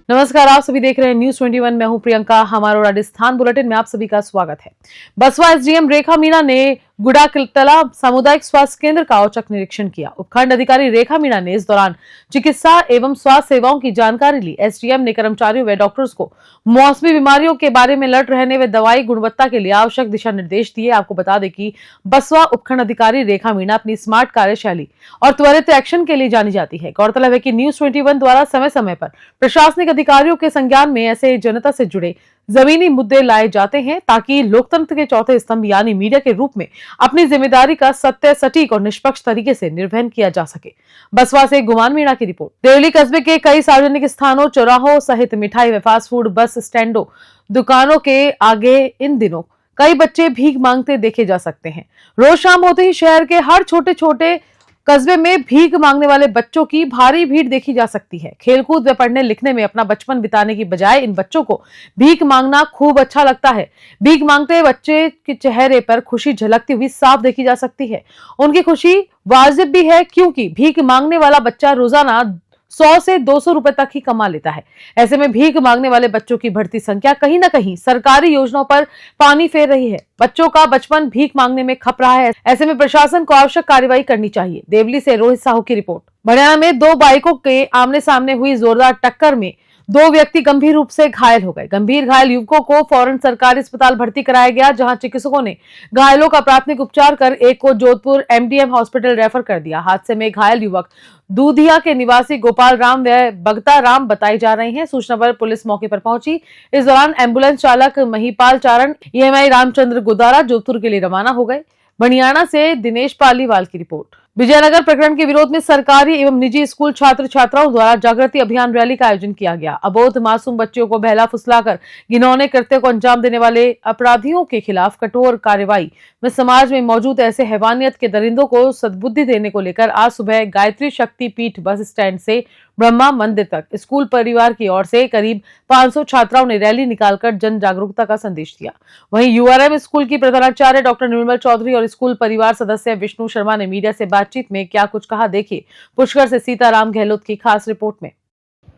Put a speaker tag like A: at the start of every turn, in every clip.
A: नमस्कार, आप सभी देख रहे हैं न्यूज 21। मैं हूं प्रियंका। हमारा राजस्थान बुलेटिन में आप सभी का स्वागत है। बसवा एसडीएम रेखा मीणा ने गुड़ाकला सामुदायिक स्वास्थ्य केंद्र का औचक निरीक्षण किया। उपखंड अधिकारी रेखा मीणा ने इस दौरान चिकित्सा एवं स्वास्थ्य सेवाओं की जानकारी ली। एसडीएम ने कर्मचारियों व डॉक्टर्स को मौसमी बीमारियों के बारे में लड़ रहने व दवाई गुणवत्ता के लिए आवश्यक दिशा निर्देश दिए। आपको बता दें कि बसवा उपखंड अधिकारी रेखा मीणा अपनी स्मार्ट कार्यशैली और त्वरित एक्शन के लिए जानी जाती है। गौरतलब है कि न्यूज 21 द्वारा समय समय पर प्रशासनिक अधिकारियों के संज्ञान में ऐसे जनता से जुड़े जमीनी मुद्दे लाए जाते हैं ताकि लोकतंत्र के चौथे स्तंभ यानी मीडिया के रूप में अपनी जिम्मेदारी का सत्य, सटीक और निष्पक्ष तरीके से निर्वहन किया जा सके। बसवा से गुमान मीणा की रिपोर्ट। देवली कस्बे के कई सार्वजनिक स्थानों, चौराहों सहित मिठाई व फास्ट फूड, बस स्टैंडों, दुकानों के आगे इन दिनों कई बच्चे भीख मांगते देखे जा सकते हैं। रोज शाम होते ही शहर के हर छोटे छोटे कस्बे में भीख मांगने वाले बच्चों की भारी भीड़ देखी जा सकती है। खेलकूद व पढ़ने लिखने में अपना बचपन बिताने की बजाय इन बच्चों को भीख मांगना खूब अच्छा लगता है। भीख मांगते बच्चे के चेहरे पर खुशी झलकती हुई साफ देखी जा सकती है। उनकी खुशी वाजिब भी है क्योंकि भीख मांगने वाला बच्चा रोजाना 100 से 200 रुपए तक ही कमा लेता है। ऐसे में भीख मांगने वाले बच्चों की बढ़ती संख्या कहीं न कहीं सरकारी योजनाओं पर पानी फेर रही है। बच्चों का बचपन भीख मांगने में खप रहा है। ऐसे में प्रशासन को आवश्यक कार्रवाई करनी चाहिए। देवली से रोहित साहू की रिपोर्ट। हरियाणा में दो बाइकों के आमने सामने हुई जोरदार टक्कर में दो व्यक्ति गंभीर रूप से घायल हो गए। गंभीर घायल युवकों को फौरन सरकारी अस्पताल भर्ती कराया गया, जहां चिकित्सकों ने घायलों का प्राथमिक उपचार कर एक को जोधपुर एमडीएम हॉस्पिटल रेफर कर दिया। हादसे में घायल युवक दूधिया के निवासी गोपाल राम व बगता राम बताए जा रहे हैं। सूचना पर पुलिस मौके पर पहुंची। इस दौरान एम्बुलेंस चालक महिपाल चारण ईएमआई रामचंद्र गुदारा जोधपुर के लिए रवाना हो गए। बनियाना से दिनेश पालीवाल की रिपोर्ट। विजयनगर प्रकरण के विरोध में सरकारी एवं निजी स्कूल छात्र छात्राओं द्वारा जागृति अभियान रैली का आयोजन किया गया। अबोध मासूम बच्चियों को बहला फुसलाकर घिनौने कृत्य को अंजाम देने वाले अपराधियों के खिलाफ कठोर कार्रवाई में समाज में मौजूद ऐसे हैवानियत के दरिंदों को सद्बुद्धि देने को लेकर आज सुबह गायत्री शक्ति पीठ बस स्टैंड से ब्रह्मा मंदिर तक स्कूल परिवार की ओर से करीब 500 छात्राओं ने रैली निकालकर जन जागरूकता का संदेश दिया। वहीं यूआरएम स्कूल की प्रधानाचार्य डॉक्टर निर्मल चौधरी और स्कूल परिवार सदस्य विष्णु शर्मा ने मीडिया से बातचीत में क्या कुछ कहा, देखिए पुष्कर से सीताराम गहलोत की खास रिपोर्ट में।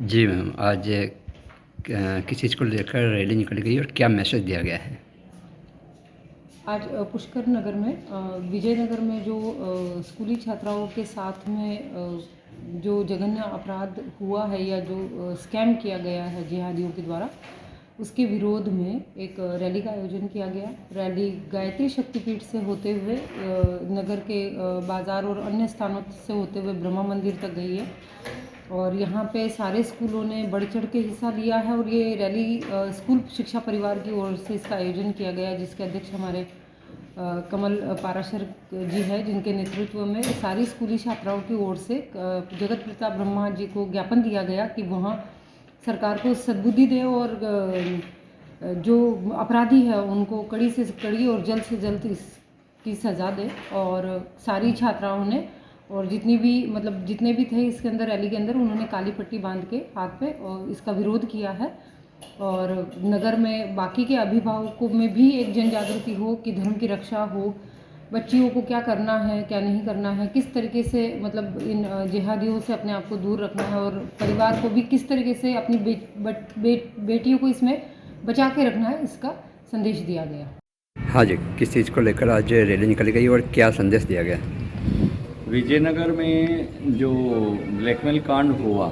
B: जी मैम, आज किस चीज़ को लेकर रैली निकल गई और क्या मैसेज दिया गया है?
C: आज पुष्कर नगर में विजयनगर में जो स्कूली छात्राओं के साथ में जो जघन्य अपराध हुआ है या जो स्कैम किया गया है जिहादियों के द्वारा, उसके विरोध में एक रैली का आयोजन किया गया। रैली गायत्री शक्तिपीठ से होते हुए नगर के बाज़ार और अन्य स्थानों से होते हुए ब्रह्मा मंदिर तक गई है और यहाँ पे सारे स्कूलों ने बढ़ चढ़ के हिस्सा लिया है। और ये रैली स्कूल शिक्षा परिवार की ओर से इसका आयोजन किया गया, जिसके अध्यक्ष हमारे कमल पाराशर जी है, जिनके नेतृत्व में सारी स्कूली छात्राओं की ओर से जगत पिता ब्रह्मा जी को ज्ञापन दिया गया कि वहाँ सरकार को सद्बुद्धि दे और जो अपराधी है उनको कड़ी से कड़ी और जल्द से जल्द इसकी सज़ा दे। और सारी छात्राओं ने और जितने भी थे इसके अंदर रैली के अंदर, उन्होंने काली पट्टी बांध के हाथ पे और इसका विरोध किया है। और नगर में बाकी के अभिभावकों में भी एक जन जागृति हो कि धर्म की रक्षा हो, बच्चियों को क्या करना है क्या नहीं करना है, किस तरीके से इन जिहादियों से अपने आप को दूर रखना है और परिवार को भी किस तरीके से अपनी बेटियों को इसमें बचा के रखना है, इसका संदेश दिया गया।
B: हाँ जी, किस चीज़ को लेकर आज रैली निकल गई और क्या संदेश दिया गया?
D: विजयनगर में जो ब्लैकमेल कांड हुआ,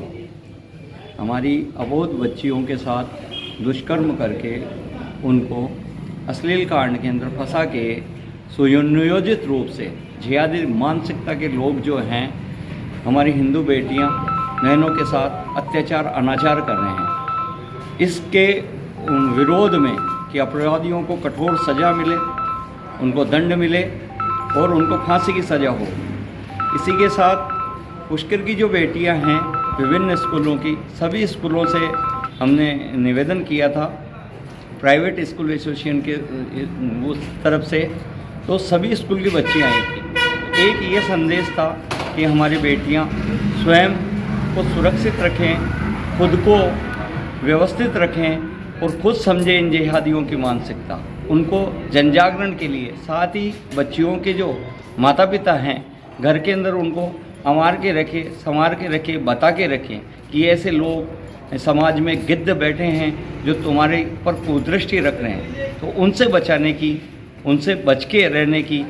D: हमारी अबोध बच्चियों के साथ दुष्कर्म करके उनको अश्लील कांड के अंदर फंसा के सुनियोजित रूप से जिहादी मानसिकता के लोग जो हैं हमारी हिंदू बेटियां बहनों के साथ अत्याचार अनाचार कर रहे हैं। इसके विरोध में कि अपराधियों को कठोर सज़ा मिले, उनको दंड मिले और उनको फांसी की सज़ा हो। इसी के साथ पुष्कर की जो बेटियां हैं विभिन्न स्कूलों की, सभी स्कूलों से हमने निवेदन किया था प्राइवेट स्कूल एसोसिएशन के उस तरफ से, तो सभी स्कूल की बच्चियां आई थी। एक ये संदेश था कि हमारी बेटियां स्वयं को सुरक्षित रखें, खुद को व्यवस्थित रखें और खुद समझें इन जिहादियों की मानसिकता। उनको जनजागरण के लिए, साथ ही बच्चियों के जो माता पिता हैं घर के अंदर उनको संवार के रखे, बता के रखें कि ऐसे लोग समाज में गिद्ध बैठे हैं जो तुम्हारे पर कुदृष्टि रख रहे हैं, तो उनसे बचाने की, उनसे बच के रहने की,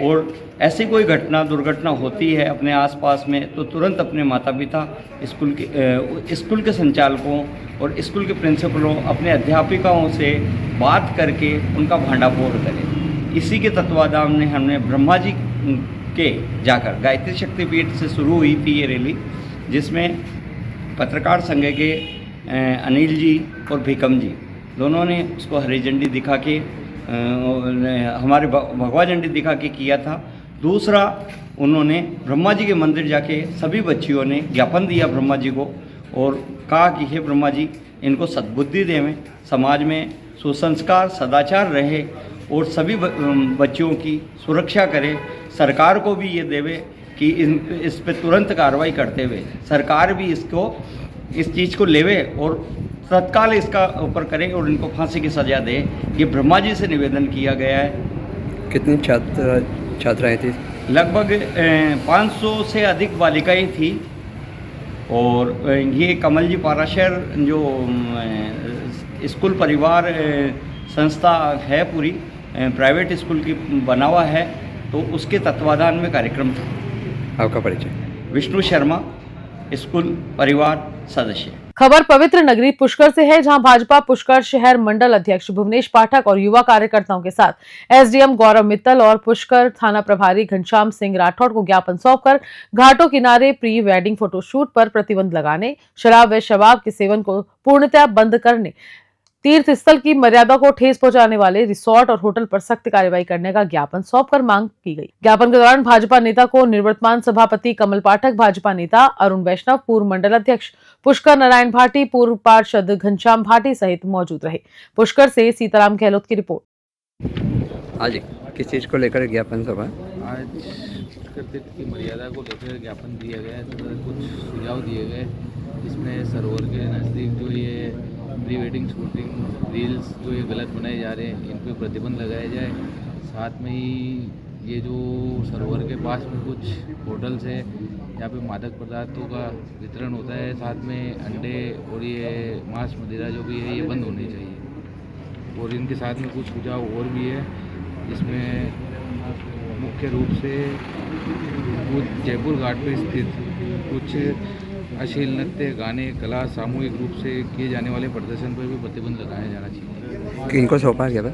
D: और ऐसी कोई दुर्घटना होती है अपने आसपास में तो तुरंत अपने माता पिता, स्कूल के संचालकों और स्कूल के प्रिंसिपलों, अपने अध्यापिकाओं से बात करके उनका भंडाफोड़ करें। इसी के तत्वाधान में हमने ब्रह्मा जी के जाकर गायत्री शक्तिपीठ से शुरू हुई थी ये रैली, जिसमें पत्रकार संघ के अनिल जी और भीकम जी दोनों ने उसको हरी झंडी दिखा के, हमारे भगवा झंडी दिखा के किया था। दूसरा, उन्होंने ब्रह्मा जी के मंदिर जाके सभी बच्चियों ने ज्ञापन दिया ब्रह्मा जी को और कहा कि हे ब्रह्मा जी, इनको सद्बुद्धि देवें, समाज में सुसंस्कार सदाचार रहे और सभी बच्चियों की सुरक्षा करें। सरकार को भी ये देवे कि इस पे तुरंत कार्रवाई करते हुए सरकार भी इस चीज़ को लेवे और तत्काल इसका ऊपर करे और इनको फांसी की सज़ा दे। ये ब्रह्मा जी से निवेदन किया गया है।
B: कितनी छात्राएं थी?
D: लगभग 500 से अधिक बालिकाएं थी और ये कमल जी पाराशर जो स्कूल परिवार संस्था है, पूरी प्राइवेट स्कूल की बना हुआ है, तो उसके तत्वाधान में कार्यक्रम था।
B: आपका परिचय?
D: विष्णु शर्मा, स्कूल परिवार सदस्य।
A: खबर पवित्र नगरी पुष्कर से है, जहां भाजपा पुष्कर शहर मंडल अध्यक्ष भुवनेश पाठक और युवा कार्यकर्ताओं के साथ एसडीएम गौरव मित्तल और पुष्कर थाना प्रभारी घनश्याम सिंह राठौड़ को ज्ञापन सौंपकर घाटों किनारे प्री वेडिंग फोटोशूट पर प्रतिबंध लगाने, शराब व शबाब के सेवन को पूर्णतः बंद करने, तीर्थ स्थल की मर्यादा को ठेस पहुंचाने वाले रिसोर्ट और होटल पर सख्त कार्रवाई करने का ज्ञापन सौंपकर मांग की गई। ज्ञापन के दौरान भाजपा नेता को निवर्तमान सभापति कमल पाठक, भाजपा नेता अरुण वैष्णव, पूर्व मंडल अध्यक्ष पुष्कर नारायण भाटी, पूर्व पार्षद घनश्याम भाटी सहित मौजूद रहे। पुष्कर से सीताराम गहलोत की रिपोर्ट।
B: आज किस चीज़ को लेकर ज्ञापन सभा?
E: आज पुष्कर तीर्थ की मर्यादा को लेकर ज्ञापन दिया गया तथा कुछ सुझाव दिए गए, जिसमें सरोवर के नज़दीक जो ये प्री वेडिंग शूटिंग रील्स जो ये गलत बनाए जा रहे हैं, इन पर प्रतिबंध लगाया जाए। साथ में ही ये जो सरोवर के पास में कुछ होटल्स है, यहाँ पे मादक पदार्थों का वितरण होता है, साथ में अंडे और ये मांस मदिरा जो भी है ये बंद होने चाहिए। और इनके साथ में कुछ सुझाव और भी है, जिसमें मुख्य रूप से कुछ जयपुर घाट पर स्थित कुछ अश्लील नृत्य, गाने, कला सामूहिक रूप से किए जाने वाले प्रदर्शन पर भी प्रतिबंध लगाया जाना चाहिए।
B: किनको सौंपा ज्ञापन?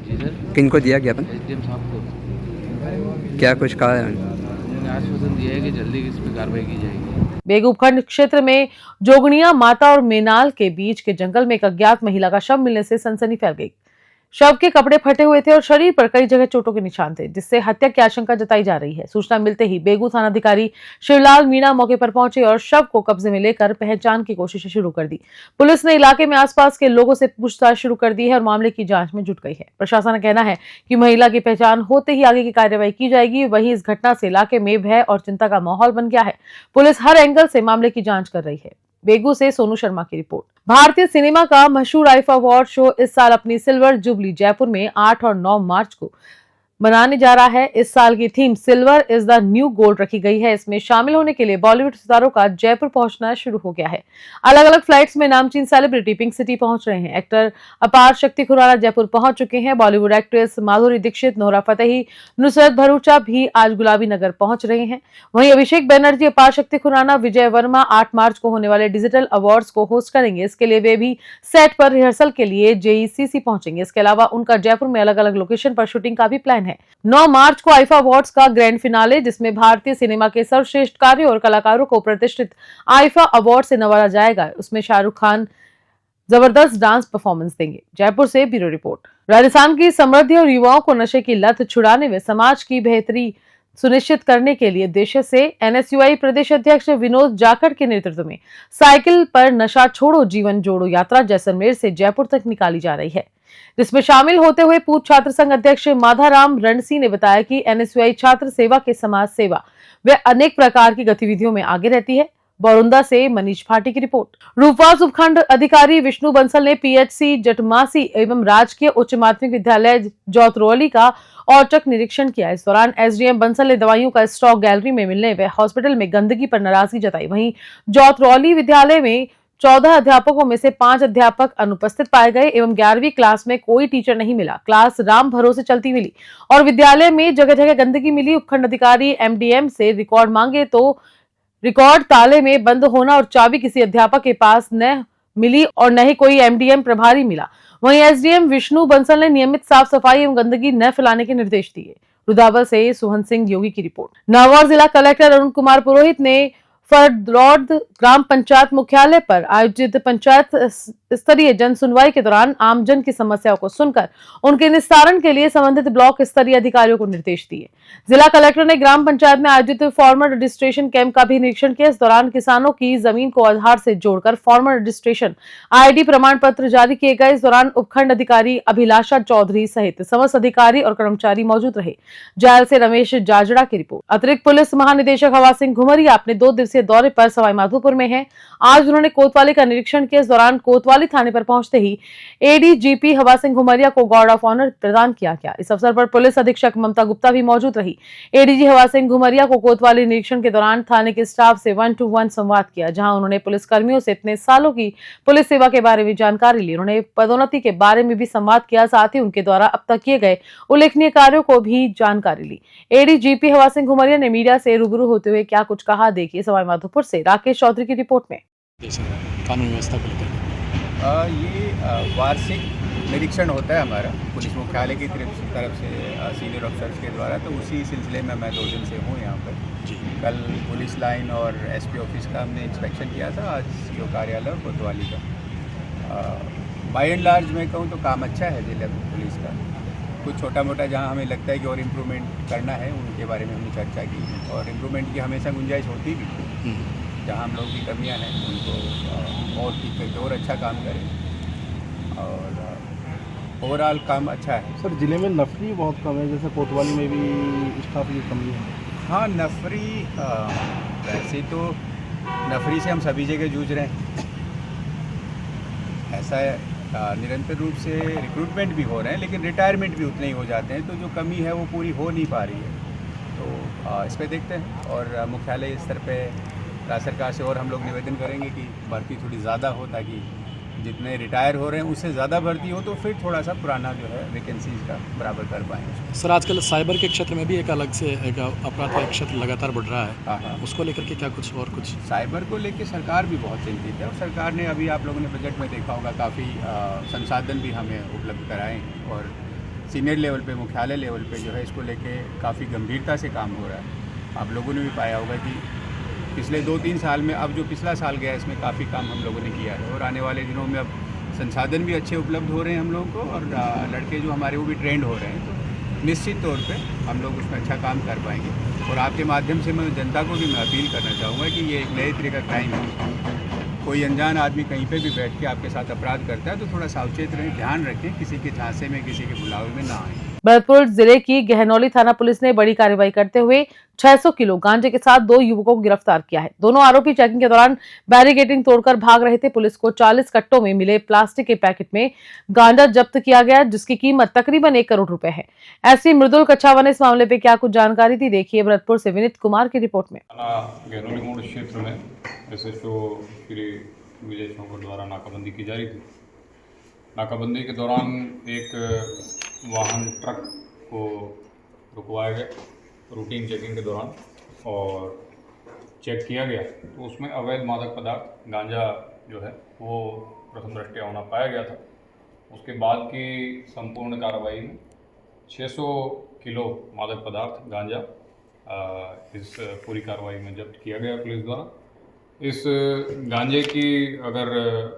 E: जी सर,
B: किनको दिया ज्ञापन?
E: एसडीएम साहब को।
B: क्या कुछ कहा है?
E: उन्होंने आश्वासन दिया है कि जल्दी इस पर कार्रवाई की जाएगी।
A: बेगू उपखंड क्षेत्र में जोगनिया माता और मेनाल के बीच के जंगल में एक अज्ञात महिला का शव मिलने से सनसनी फैल गई। शव के कपड़े फटे हुए थे और शरीर पर कई जगह चोटों के निशान थे, जिससे हत्या की आशंका जताई जा रही है। सूचना मिलते ही बेगू थानाधिकारी शिवलाल मीणा मौके पर पहुंचे और शव को कब्जे में लेकर पहचान की कोशिशें शुरू कर दी। पुलिस ने इलाके में आसपास के लोगों से पूछताछ शुरू कर दी है और मामले की जांच में जुट गई है। प्रशासन का कहना है कि महिला की पहचान होते ही आगे की कार्रवाई की जाएगी। वहीं इस घटना से इलाके में भय और चिंता का माहौल बन गया है। पुलिस हर एंगल से मामले की जांच कर रही है। बेगू से सोनू शर्मा की रिपोर्ट। भारतीय सिनेमा का मशहूर आईफा अवार्ड शो इस साल अपनी सिल्वर जुबली जयपुर में 8 और 9 मार्च को मनाने जा रहा है। इस साल की theme silver is the new gold रखी गई है। इसमें शामिल होने के लिए बॉलीवुड सितारों का जयपुर पहुंचना शुरू हो गया है। अलग अलग फ्लाइट्स में नामचीन सेलिब्रिटी पिंक सिटी पहुंच रहे हैं। एक्टर अपार शक्ति खुराना जयपुर पहुंच चुके हैं। Bollywood actress Madhuri Dixit, Nora Fatehi, Nusrat Bharucha भी आज गुलाबी नगर पहुंच रहे हैं। वहीं अभिषेक बनर्जी, अपार शक्ति खुराना, विजय वर्मा 8 मार्च को होने वाले डिजिटल अवार्ड्स को होस्ट करेंगे। इसके लिए वे भी सेट पर रिहर्सल के लिए जेईसीसी पहुंचेंगे। इसके अलावा उनका जयपुर में अलग अलग लोकेशन पर शूटिंग का भी प्लान है। 9 मार्च को आईफा अवार्ड्स का ग्रैंड फिनाले, जिसमें भारतीय सिनेमा के सर्वश्रेष्ठ कार्यों और कलाकारों को प्रतिष्ठित आईफा अवार्ड से नवाजा जाएगा। उसमें शाहरुख खान जबरदस्त डांस परफॉर्मेंस देंगे। जयपुर से ब्यूरो रिपोर्ट। राजस्थान की समृद्धि और युवाओं को नशे की लत छुड़ाने में समाज की बेहतरी सुनिश्चित करने के लिए उद्देश्य से एनएसयूआई प्रदेश अध्यक्ष विनोद जाखड़ के नेतृत्व में साइकिल पर नशा छोड़ो जीवन जोड़ो यात्रा जैसलमेर से जयपुर तक निकाली जा रही है, जिसमें शामिल होते हुए पूर्व छात्र संघ अध्यक्ष माधाराम रणसी ने बताया कि एनएसयूआई छात्र सेवा के समाज सेवा व अनेक प्रकार की गतिविधियों में आगे रहती है। बौरुंदा से मनीष भाटी की रिपोर्ट। रूपवास उपखंड अधिकारी विष्णु बंसल ने पीएचसी जटमासी एवं राजकीय उच्च माध्यमिक विद्यालय जौतरौली का औचक निरीक्षण किया। इस दौरान एसडीएम बंसल ने दवाइयों का स्टॉक गैलरी में मिलने व हॉस्पिटल में गंदगी पर नाराजगी जताई। वहीं जौतरौली विद्यालय में 14 अध्यापकों में से 5 अध्यापक अनुपस्थित पाए गए एवं 11वीं क्लास में कोई टीचर नहीं मिला। क्लास राम भरोसे चलती मिली और विद्यालय में जगह जगह गंदगी मिली। उपखंड अधिकारी एमडीएम से रिकॉर्ड मांगे तो रिकॉर्ड ताले में बंद होना और चाबी किसी अध्यापक के पास न मिली और न ही कोई एमडीएम प्रभारी मिला। वहीं एसडीएम विष्णु बंसल ने नियमित साफ सफाई एवं गंदगी न फैलाने के निर्देश दिए। रुदावल से सुहन सिंह योगी की रिपोर्ट। नागौर जिला कलेक्टर अरुण कुमार पुरोहित ने फरदौद ग्राम पंचायत मुख्यालय पर आयोजित पंचायत स्तरीय जन सुनवाई के दौरान आमजन की समस्याओं को सुनकर उनके निस्तारण के लिए संबंधित ब्लॉक स्तरीय अधिकारियों को निर्देश दिए। जिला कलेक्टर ने ग्राम पंचायत में आयोजित फार्मर रजिस्ट्रेशन कैंप का भी निरीक्षण किया। इस दौरान किसानों की जमीन को आधार से जोड़कर फार्मर रजिस्ट्रेशन आईडी प्रमाण पत्र जारी किए गए। इस दौरान उपखंड अधिकारी अभिलाषा चौधरी सहित समस्त अधिकारी और कर्मचारी मौजूद रहे। जायल से रमेश जाजड़ा की रिपोर्ट। अतिरिक्त पुलिस महानिदेशक हवा सिंह घुमरिया अपने 2 दिवसीय दौरे पर सवाईमाधोपुर में हैं। आज उन्होंने कोतवाली का निरीक्षण किया। इस दौरान कोतवाली थाने पर पहुंचते ही एडीजीपी हवा सिंह घुमरिया को गार्ड ऑफ ऑनर प्रदान किया गया। इस अवसर पर पुलिस अधीक्षक ममता गुप्ता भी मौजूद रही। एडीजी हवा सिंह घुमरिया को कोतवाली निरीक्षण के दौरान थाने के स्टाफ से 1-to-1 संवाद किया, जहां उन्होंने पुलिस कर्मियों से इतने सालों की पुलिस सेवा के बारे में जानकारी ली। उन्होंने पदोन्नति के बारे में भी संवाद किया, साथ ही उनके द्वारा अब तक किए गए उल्लेखनीय कार्यों को भी जानकारी ली। एडीजीपी हवा सिंह घुमरिया ने मीडिया से रूबरू होते हुए क्या कुछ कहा, देखिए सवाईमाधोपुर से राकेश चौधरी की रिपोर्ट में।
F: कानून व्यवस्था को लेकर
G: ये वार्षिक निरीक्षण होता है हमारा पुलिस मुख्यालय की तरफ से सीनियर ऑफिसर्स के द्वारा, तो उसी सिलसिले में मैं 2 दिन से हूँ यहाँ पर। कल पुलिस लाइन और एसपी ऑफिस का हमने इंस्पेक्शन किया था, आज सीओ कार्यालय और कोतवाली का। बाय एंड लार्ज मैं कहूँ तो काम अच्छा है जिला पुलिस का। कुछ छोटा मोटा जहाँ हमें लगता है कि और इम्प्रूवमेंट करना है उनके बारे में हमने चर्चा की और इम्प्रूवमेंट की हमेशा गुंजाइश होती भी। जहाँ हम लोग की कमियाँ हैं उनको और ठीक करके और अच्छा काम करें और ओवरऑल काम अच्छा है।
F: सर, जिले में नफरी बहुत कम है, जैसे कोतवाली में भी स्टाफ की कमी है।
G: हाँ, नफरी वैसे तो नफरी से हम सभी जगह जूझ रहे हैं। ऐसा है निरंतर रूप से रिक्रूटमेंट भी हो रहे हैं, लेकिन रिटायरमेंट भी उतने ही हो जाते हैं, तो जो कमी है वो पूरी हो नहीं पा रही है। तो इस पर देखते हैं और मुख्यालय स्तर पे राज्य सरकार से और हम लोग निवेदन करेंगे कि भर्ती थोड़ी ज़्यादा हो, ताकि जितने रिटायर हो रहे हैं उससे ज़्यादा भर्ती हो, तो फिर थोड़ा सा पुराना जो है वैकेंसीज का बराबर कर पाएँ।
F: सर, आजकल साइबर के क्षेत्र में भी एक अलग से एक अपराध का क्षेत्र लगातार बढ़ रहा है।
G: हाँ,
F: उसको लेकर के क्या कुछ और कुछ?
G: साइबर को लेकर सरकार भी बहुत चिंतित है और सरकार ने अभी आप लोगों ने बजट में देखा होगा काफ़ी संसाधन भी हमें उपलब्ध कराए और सीनियर लेवल पे, मुख्यालय लेवल पे जो है इसको लेके काफ़ी गंभीरता से काम हो रहा है। आप लोगों ने भी पाया होगा कि पिछले 2-3 साल में अब जो पिछला साल गया इसमें काफ़ी काम हम लोगों ने किया है और आने वाले दिनों में अब संसाधन भी अच्छे उपलब्ध हो रहे हैं हम लोगों को और लड़के जो हमारे वो भी ट्रेंड हो रहे हैं, तो निश्चित तौर पे हम लोग उसमें अच्छा काम कर पाएंगे। और आपके माध्यम से मैं जनता को भी मैं अपील करना चाहूँगा कि ये एक नए तरह का क्राइम है। कोई अनजान आदमी कहीं पे भी बैठ के आपके साथ अपराध करता है तो थोड़ा सावचेत रहें, ध्यान रखें, किसी के झांसे में, किसी के बुलावे में ना आए।
A: भरतपुर जिले की गहनौली थाना पुलिस ने बड़ी कार्रवाई करते हुए 600 किलो गांजे के साथ 2 युवकों को गिरफ्तार किया है। दोनों आरोपी चेकिंग के दौरान बैरिकेडिंग तोड़कर भाग रहे थे। पुलिस को 40 कट्टों में मिले प्लास्टिक के पैकेट में गांजा जब्त किया गया, जिसकी कीमत तकरीबन 1 करोड़ रुपए है। एसपी मृदुल कच्छावा ने इस मामले पे क्या कुछ जानकारी दी, देखिए भरतपुर से विनीत कुमार की रिपोर्ट में।
H: गहनौली मोड़ क्षेत्र में एसएचओ श्री विजय चौंकर द्वारा नाकाबंदी की जा रही थी। नाकाबंदी के दौरान एक वाहन ट्रक को रुकवाया गया रूटीन चेकिंग के दौरान और चेक किया गया तो उसमें अवैध मादक पदार्थ गांजा जो है वो प्रथम दृष्टया होना पाया गया था। उसके बाद की संपूर्ण कार्रवाई में 600 किलो मादक पदार्थ गांजा इस पूरी कार्रवाई में जब्त किया गया पुलिस द्वारा। इस गांजे की अगर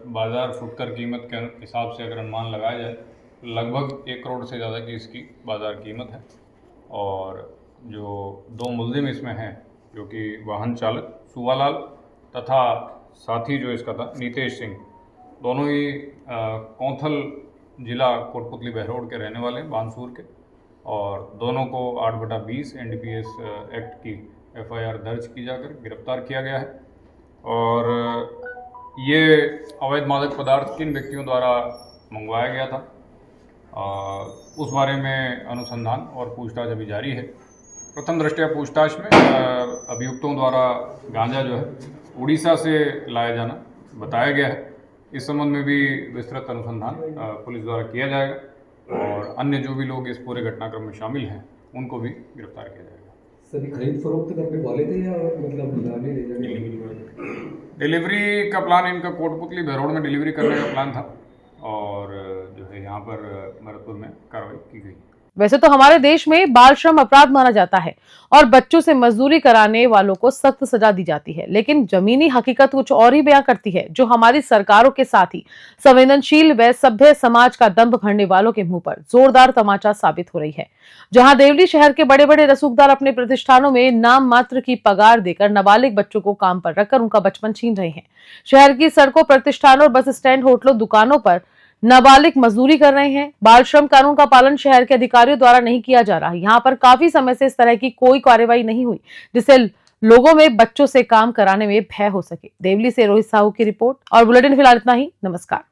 H: बाज़ार फुटकर कीमत के हिसाब से अगर अनुमान लगाया जाए तो लगभग 1 करोड़ से ज़्यादा की इसकी बाज़ार कीमत है। और जो 2 मुल्जिम इसमें हैं, जो कि वाहन चालक सुवालाल तथा साथी जो इसका था नितेश सिंह, दोनों ही कौंथल जिला कोटपुतली बहरोड के रहने वाले हैं, बानसूर के, और दोनों को 8/20 NDPS एक्ट की FIR दर्ज की जाकर गिरफ्तार किया गया है। और ये अवैध मादक पदार्थ किन व्यक्तियों द्वारा मंगवाया गया था उस बारे में अनुसंधान और पूछताछ अभी जारी है। प्रथम दृष्टया पूछताछ में अभियुक्तों द्वारा गांजा जो है उड़ीसा से लाया जाना बताया गया है। इस संबंध में भी विस्तृत अनुसंधान पुलिस द्वारा किया जाएगा और अन्य जो भी लोग इस पूरे घटनाक्रम में शामिल हैं उनको भी गिरफ्तार किया जाएगा।
I: सभी खरीद फरोख्त करने वाले थे या मतलब लाने ले जाने?
H: डिलीवरी का प्लान इनका कोटपुतली बहरोड में डिलीवरी करने का प्लान था और जो है यहाँ पर भरतपुर में कार्रवाई की गई।
A: वैसे तो हमारे देश में बाल श्रम अपराध माना जाता है और बच्चों से मजदूरी कराने वालों को सख्त सजा दी जाती है, लेकिन जमीनी हकीकत कुछ और ही बयां करती है, जो हमारी सरकारों के साथ ही संवेदनशील व सभ्य समाज का दंभ भरने वालों के मुंह पर जोरदार तमाचा साबित हो रही है। जहां देवली शहर के बड़े बड़े रसूखदार अपने प्रतिष्ठानों में नाम मात्र की पगार देकर नाबालिग बच्चों को काम पर रखकर उनका बचपन छीन रहे हैं। शहर की सड़कों, प्रतिष्ठानों और बस स्टैंड, होटलों, दुकानों पर नाबालिग मजदूरी कर रहे हैं। बाल श्रम कानून का पालन शहर के अधिकारियों द्वारा नहीं किया जा रहा है। यहाँ पर काफी समय से इस तरह की कोई कार्रवाई नहीं हुई जिससे लोगों में बच्चों से काम कराने में भय हो सके। देवली से रोहित साहू की रिपोर्ट और बुलेटिन फिलहाल इतना ही। नमस्कार।